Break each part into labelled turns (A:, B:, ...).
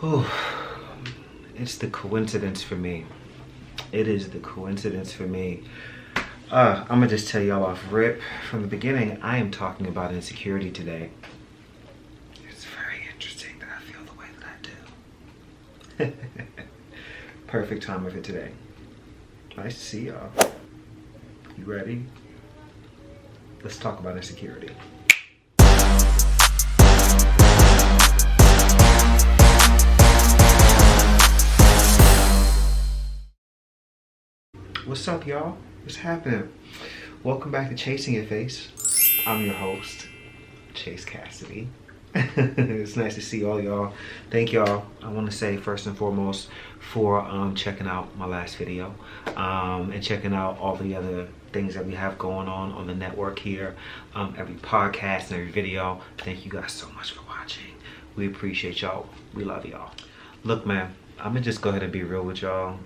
A: Oh, it's the coincidence for me. It is the coincidence for me. I'm gonna just tell y'all off rip from the beginning. I am talking about insecurity today. It's very interesting that I feel the way that I do. Perfect time of it today. Nice to see y'all. You ready? Let's talk about insecurity. What's up, y'all? What's happening? Welcome back to Chasing Your Face. I'm your host, ChaseKassidy. It's nice to see all y'all. Thank y'all. I want to say first and foremost for checking out my last video and checking out all the other things that we have going on the network here. Every podcast and every video. Thank you guys so much for watching. We appreciate y'all. We love y'all. Look, man, I'm gonna just go ahead and be real with y'all.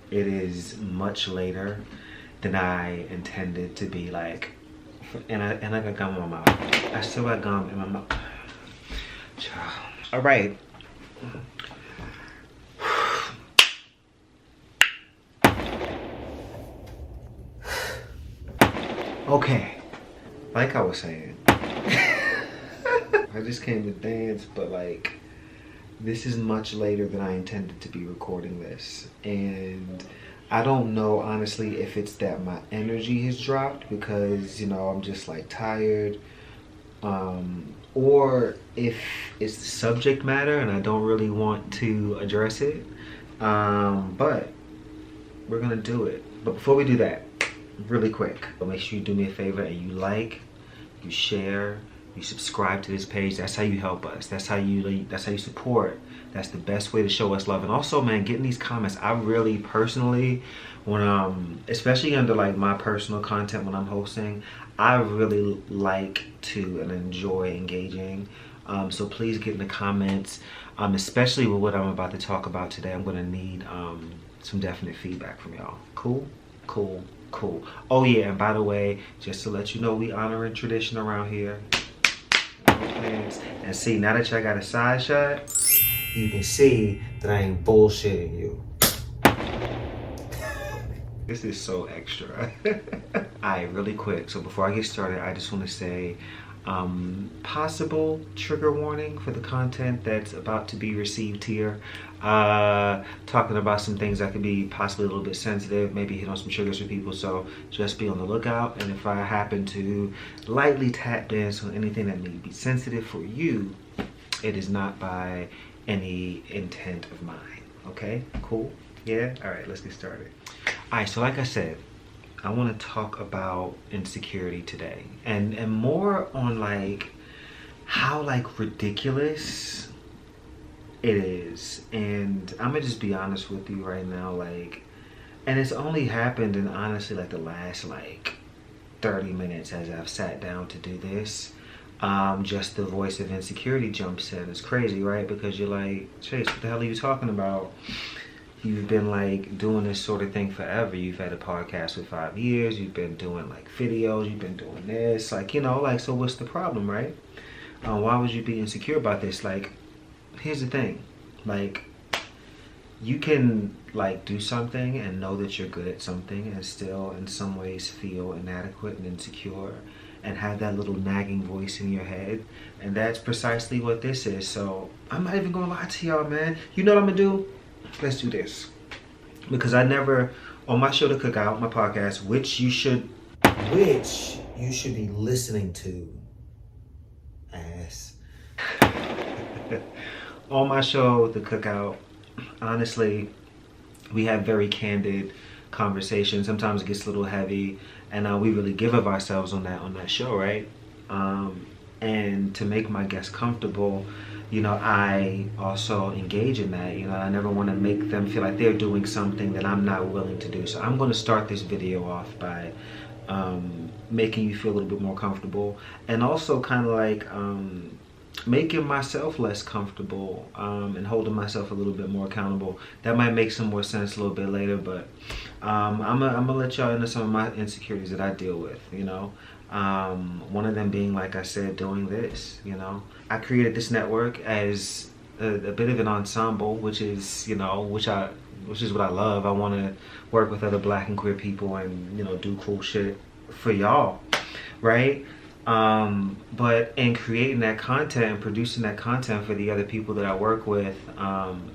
A: It is much later than I intended to be, like, and I got gum in my mouth. I still got gum in my mouth. All right. Okay, like I was saying, I just came to dance, but like, this is much later than I intended to be recording this. And I don't know, honestly, if it's that my energy has dropped because, you know, I'm just like tired. Or if it's the subject matter and I don't really want to address it. But we're gonna do it. But before we do that, really quick, make sure you do me a favor and you like, you share, you subscribe to this page. That's how you help us. That's how you support. That's the best way to show us love. And also, man, getting these comments, I really personally, when especially under like my personal content when I'm hosting, I really like to and enjoy engaging. So please get in the comments, especially with what I'm about to talk about today. I'm gonna need some definite feedback from y'all. Cool? Cool. Cool. Oh yeah, and by the way, just to let you know, we honoring tradition around here. And see, now that y'all got a side shot, you can see that I ain't bullshitting you. This is so extra. Alright, really quick. So before I get started, I just want to say possible trigger warning for the content that's about to be received here. Talking about some things that could be possibly a little bit sensitive, maybe hit on some triggers for people, so just be on the lookout. And if I happen to lightly tap dance on anything that may be sensitive for you, it is not by any intent of mine. Okay, cool? Yeah? All right, let's get started. All right, so like I said, I want to talk about insecurity today, and more on like how like ridiculous it is. And I'm gonna just be honest with you right now, like, and it's only happened in honestly like the last like 30 minutes as I've sat down to do this. Just the voice of insecurity jumps in. It's crazy, right? Because you're like, Chase, what the hell are you talking about? You've been like doing this sort of thing forever. You've had a podcast for 5 years. You've been doing like videos. You've been doing this, like, you know, like, so what's the problem, right? Why would you be insecure about this? Like, here's the thing, like, you can like do something and know that you're good at something and still in some ways feel inadequate and insecure and have that little nagging voice in your head. And that's precisely what this is. So I'm not even gonna lie to y'all, man. You know what I'm gonna do? Let's do this. Because I never, on my show, The Cookout, my podcast, which you should be listening to, ass. On my show, The Cookout, honestly, we have very candid conversations. Sometimes it gets a little heavy, and we really give of ourselves on that show, right? And to make my guests comfortable, you know, I also engage in that. You know, I never want to make them feel like they're doing something that I'm not willing to do. So I'm going to start this video off by making you feel a little bit more comfortable, and also kind of like making myself less comfortable and holding myself a little bit more accountable. That might make some more sense a little bit later, but I'm gonna let y'all into some of my insecurities that I deal with, you know. One of them being, like I said, doing this, you know. I created this network as a bit of an ensemble, which is, you know, which is what I love. I want to work with other Black and queer people and, you know, do cool shit for y'all, right? But in creating that content and producing that content for the other people that I work with,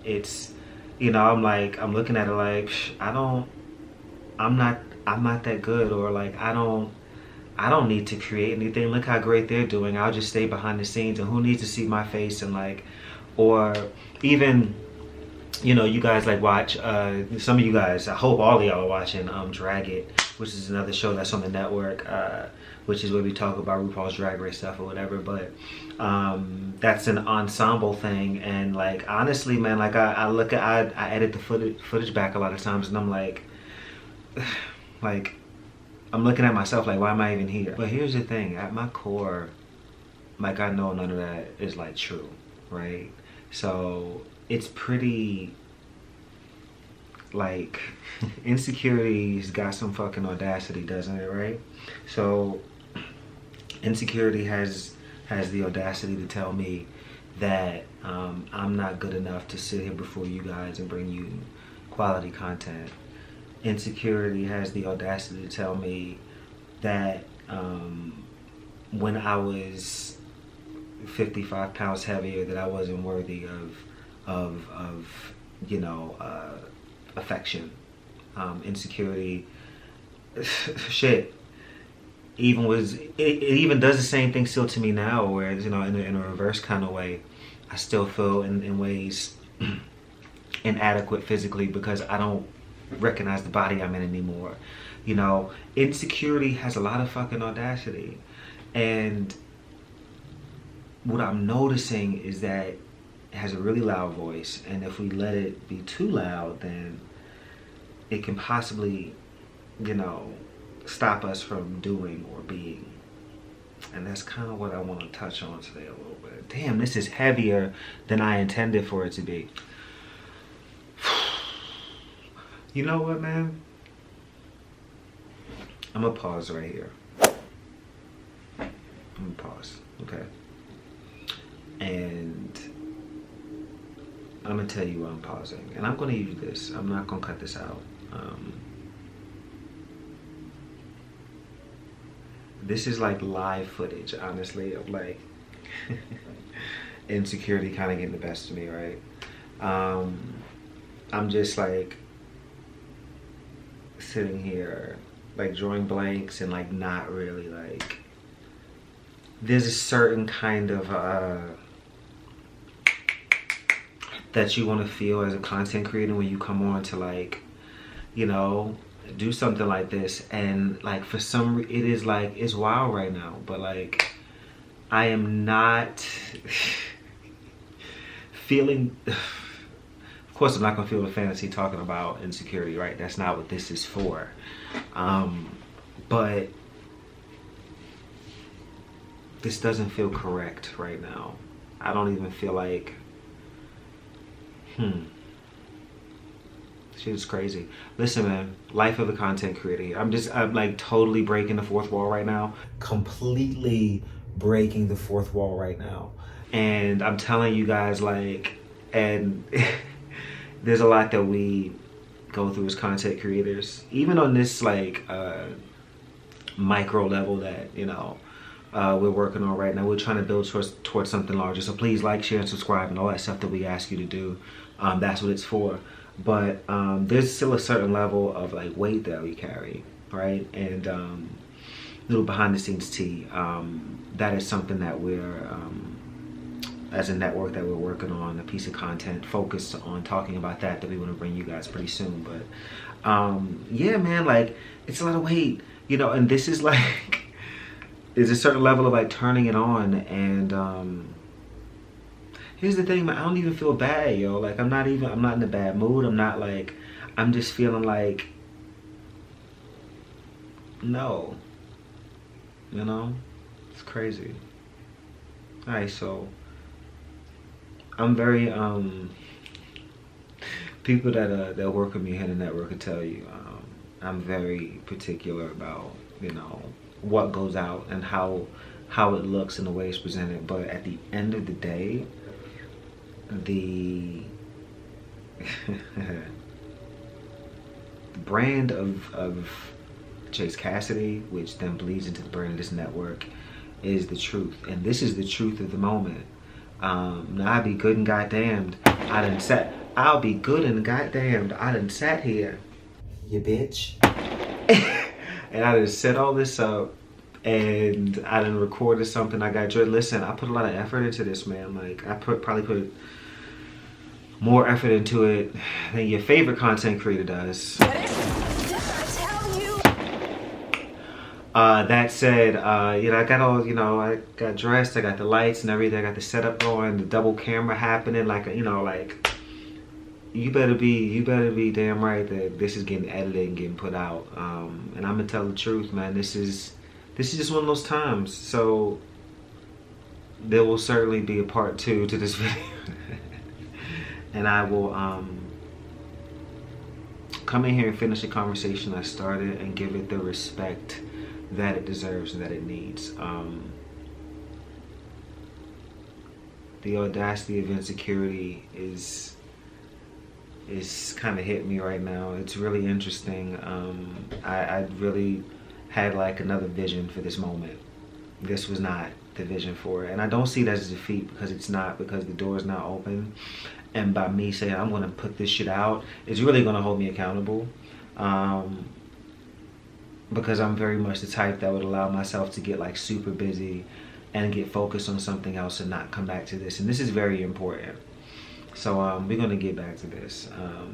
A: it's, you know, I'm looking at it like, I'm not that good, or like, I don't need to create anything. Look how great they're doing. I'll just stay behind the scenes, and who needs to see my face? And like, or even, you know, you guys like watch, some of you guys, I hope all of y'all are watching Drag It, which is another show that's on the network, which is where we talk about RuPaul's Drag Race stuff or whatever. But that's an ensemble thing, and like, honestly, man, like I edit the footage back a lot of times, and I'm like I'm looking at myself like, why am I even here? But here's the thing, at my core, like, I know none of that is like true, right? So it's pretty, like, Insecurity's got some fucking audacity, doesn't it, right? So Insecurity has the audacity to tell me that I'm not good enough to sit here before you guys and bring you quality content. Insecurity has the audacity to tell me that when I was 55 pounds heavier, that I wasn't worthy of you know, affection. Insecurity, shit, it even does the same thing still to me now, whereas, you know, in a reverse kind of way, I still feel in ways inadequate physically because I don't recognize the body I'm in anymore. You know, Insecurity has a lot of fucking audacity, and what I'm noticing is that it has a really loud voice, and if we let it be too loud, then it can possibly, you know, stop us from doing or being. And that's kind of what I want to touch on today a little bit. Damn, this is heavier than I intended for it to be. You know what, man? I'm gonna pause right here. I'm gonna pause, okay? And I'm gonna tell you why I'm pausing. And I'm gonna use this. I'm not gonna cut this out. This is like live footage, honestly, of like Insecurity kind of getting the best of me, right? I'm just like sitting here like drawing blanks and like not really like, there's a certain kind of that you want to feel as a content creator when you come on to, like, you know, do something like this, and like for some it is like, it's wild right now, but like I am not feeling, of course I'm not gonna feel the fantasy talking about Insecurity, right? That's not what this is for. But this doesn't feel correct right now. I don't even feel like, shit is crazy. Listen, man, life of a content creator. I'm like totally breaking the fourth wall right now. Completely breaking the fourth wall right now. And I'm telling you guys, like, and there's a lot that we go through as content creators, even on this like micro level that, you know, we're working on right now. We're trying to build towards something larger. So please like, share, and subscribe, and all that stuff that we ask you to do. That's what it's for. But there's still a certain level of like weight that we carry, right? And little behind the scenes tea. That is something that we're, as a network, that we're working on, a piece of content focused on talking about that we want to bring you guys pretty soon. But yeah, man, like, it's a lot of weight, you know, and this is like, there's a certain level of like turning it on. And here's the thing, man, I don't even feel bad, yo. Like, I'm not in a bad mood. I'm not like, I'm just feeling like, no, you know, it's crazy. All right, so I'm very, people that work with me here in the network will tell you, I'm very particular about, you know, what goes out and how it looks and the way it's presented. But at the end of the day, the brand of ChaseKassidy, which then bleeds into the brand of this network, is the truth. And this is the truth of the moment. Now I'll be good and goddamned. I'll be good and goddamned. I done sat here, you bitch. And I done set all this up, and I done recorded something. I got joy. Listen, I put a lot of effort into this, man. Like, I probably put more effort into it than your favorite content creator does. That said, you know, I got all, you know, I got dressed, I got the lights and everything, I got the setup going, the double camera happening, like, you know, like, you better be damn right that this is getting edited and getting put out. And I'm gonna tell the truth, man. This is just one of those times. So there will certainly be a part 2 to this video. And I will come in here and finish the conversation I started and give it the respect that it deserves and that it needs. The audacity of insecurity is kind of hit me right now. It's really interesting. I really had like another vision for this moment. This was not the vision for it, and I don't see it as a defeat, because it's not, because the door is not open. And by me saying I'm gonna put this shit out, it's really gonna hold me accountable, because I'm very much the type that would allow myself to get like super busy and get focused on something else and not come back to this. And this is very important. So we're gonna get back to this.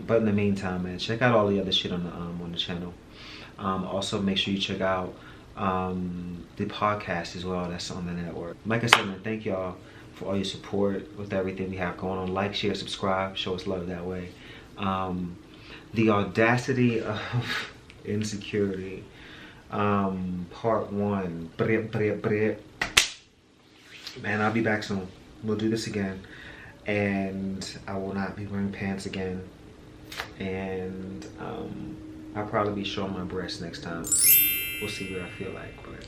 A: But in the meantime, man, check out all the other shit on the channel. Also, make sure you check out the podcast as well that's on the network. Like I said, man, thank y'all for all your support with everything we have going on. Like, share, subscribe, show us love that way. The audacity of insecurity, part 1. Man, I'll be back soon. We'll do this again, and I will not be wearing pants again, and I'll probably be showing my breasts next time. We'll see what I feel like, but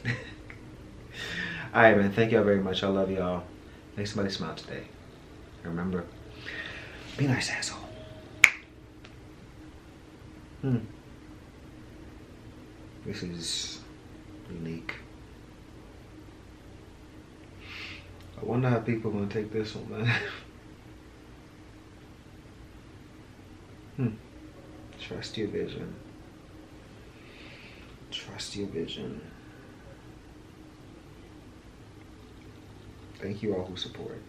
A: all right, man, thank y'all very much. I love y'all. Make somebody smile today. And remember, be nice, asshole. This is unique. I wonder how people are gonna take this one, man. Trust your vision. Trust your vision. Thank you all who support.